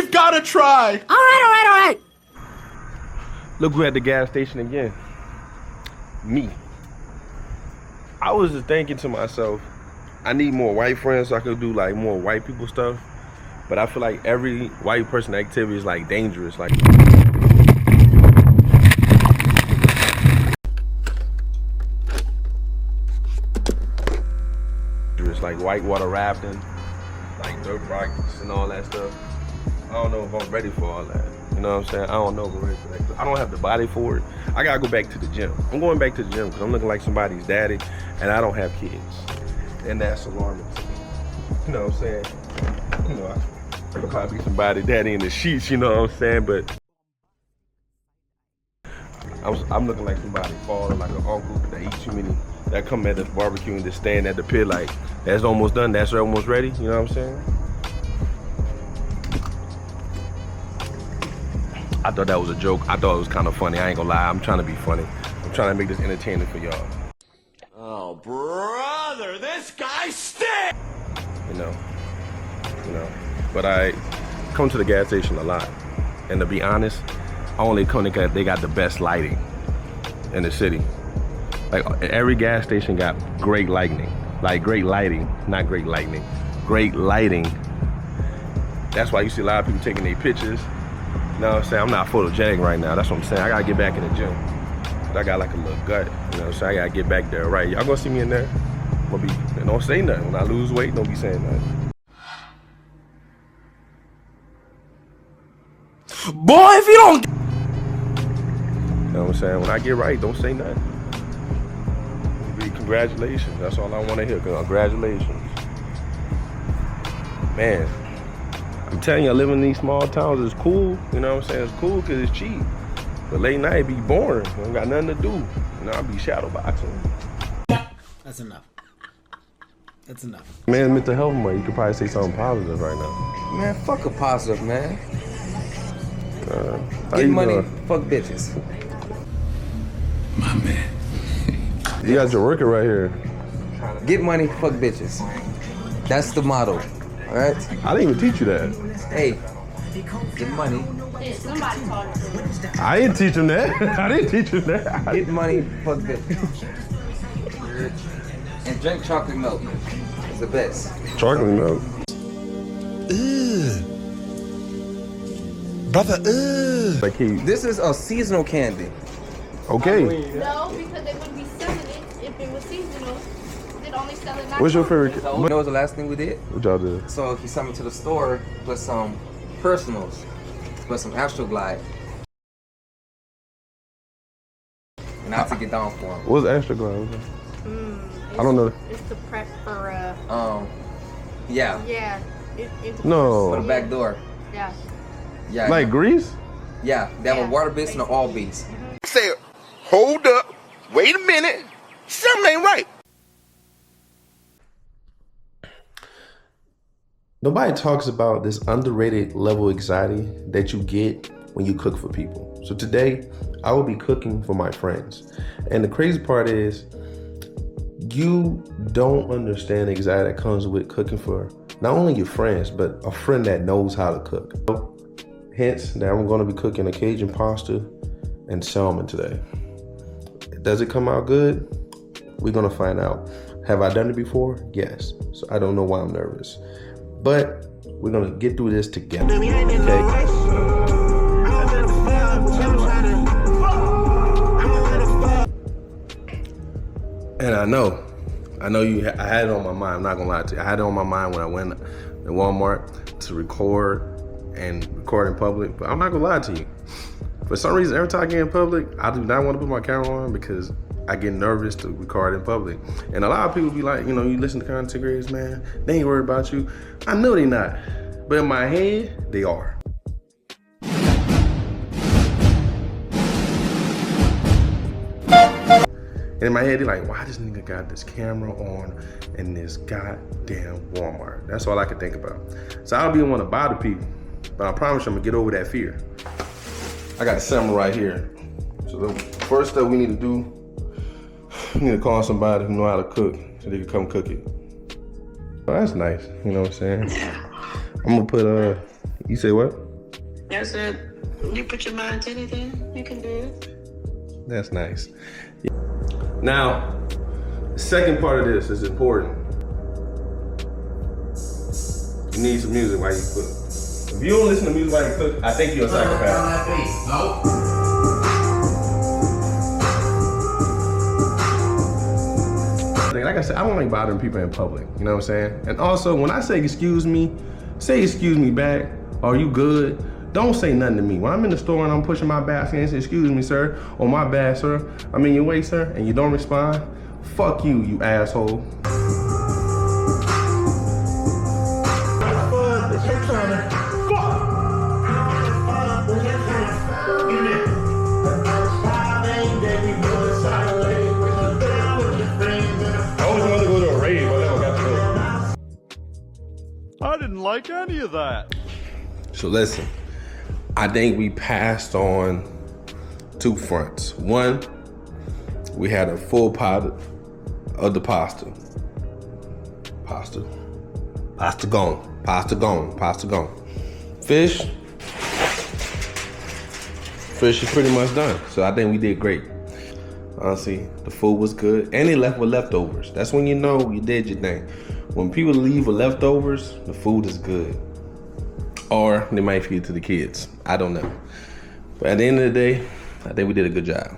You've got to try. All right. Look who at the gas station again. Me. I was just thinking to myself, I need more white friends so I could do like more white people stuff. But I feel like every white person activity is like dangerous. Like whitewater rafting, like dirt bikes and all that stuff. I don't know if I'm ready for all that. You know what I'm saying? I don't know if I'm ready for that. I don't have the body for it. I gotta go back to the gym. I'm going back to the gym because I'm looking like somebody's daddy and I don't have kids. And that's alarming to me. You know what I'm saying? You know, I could probably be somebody's daddy in the sheets, you know what I'm saying? But I'm looking like somebody falling, like an uncle that eats too many, that come at this barbecue and just stand at the pit like, that's almost done, that's almost ready, you know what I'm saying? I thought that was a joke. I thought it was kind of funny. I ain't gonna lie, I'm trying to be funny. I'm trying to make this entertaining for y'all. Oh, brother, this guy stinks! You know. But I come to the gas station a lot. And to be honest, I only come because they got the best lighting in the city. Like every gas station got great lighting. Like great lighting, not great lightning. Great lighting. That's why you see a lot of people taking their pictures. You know what I'm saying? I'm not photogenic right now. That's what I'm saying. I gotta get back in the gym. I got like a little gut. You know what I'm saying? I gotta get back there, right? Y'all gonna see me in there. Don't say nothing. When I lose weight, don't be saying nothing. Boy, if you don't... You know what I'm saying? When I get right, don't say nothing. Congratulations. That's all I want to hear. Congratulations. Man, I'm telling you, I live in these small towns. It's cool. You know what I'm saying? It's cool because it's cheap. But late night be boring. I don't got nothing to do. You know, I'll be shadow boxing. That's enough. That's enough. Man, mental health month. You could probably say something positive right now. Man, fuck a positive, man. How Get you money, doing? fuck bitches. My man. You got your worker right here. Get money, fuck bitches. That's the motto, all right? I didn't even teach you that. Hey, get money. Somebody taught him. I didn't teach him that. I didn't teach him that. Get money, fuck bitches. And drink chocolate milk. It's the best. Chocolate milk. Brother, Like This is a seasonal candy. okay. No, because they wouldn't be selling it if it was seasonal. They'd only sell it not. What's your favorite? You know what's the last thing we did? What y'all did? So he sent me to the store with some personals, with some Astroglide. And I took it down for him. What's extra glove? I don't know. It's the prep for Yeah. yeah. It's No. For the back door. Yeah. Yeah. Like grease? Yeah, they have Yeah. a water base and an all base. say, hold up, wait a minute, something ain't right. Nobody talks about this underrated level of anxiety that you get when you cook for people. So today, I will be cooking for my friends. And the crazy part is, you don't understand the anxiety that comes with cooking for not only your friends, but a friend that knows how to cook. Hence, that I'm gonna be cooking a Cajun pasta and salmon today. Does it come out good? We're gonna find out. Have I done it before? Yes. So I don't know why I'm nervous. But we're gonna get through this together, okay? And I know I had it on my mind. I'm not gonna lie to you. I had it on my mind when I went to Walmart to record in public, but I'm not gonna lie to you. For some reason, every time I get in public, I do not want to put my camera on because I get nervous to record in public. And a lot of people be like, you know, you listen to content creators, man, they ain't worried about you. I know they not, but in my head, they are. And in my head, they're like, why this nigga got this camera on in this goddamn Walmart? That's all I can think about. So I don't be want to bother people, but I promise you I'm gonna get over that fear. I got a salmon right here. So the first step we need to do, we need to call somebody who know how to cook so they can come cook it. Oh, that's nice, you know what I'm saying? I'm gonna put, you say what? That's it. You put your mind to anything, you can do it. That's nice. Now, the second part of this is important. You need some music while you cook. If you don't listen to music while you cook, I think you're a psychopath. Like I said, I don't like bothering people in public, you know what I'm saying? And also, when I say excuse me, say excuse me back, are you good? Don't say nothing to me. When I'm in the store and I'm pushing my basket and say, excuse me, sir, or my bad, sir, I'm in your way, sir, and you don't respond, fuck you, you asshole. I didn't like any of that. So listen, I think we passed on two fronts. One, we had a full pot of the pasta. Pasta gone. Fish is pretty much done. So I think we did great. Honestly, the food was good. And they left with leftovers. That's when you know you did your thing. When people leave with leftovers, the food is good. Or they might feed it to the kids. I don't know. But at the end of the day, I think we did a good job.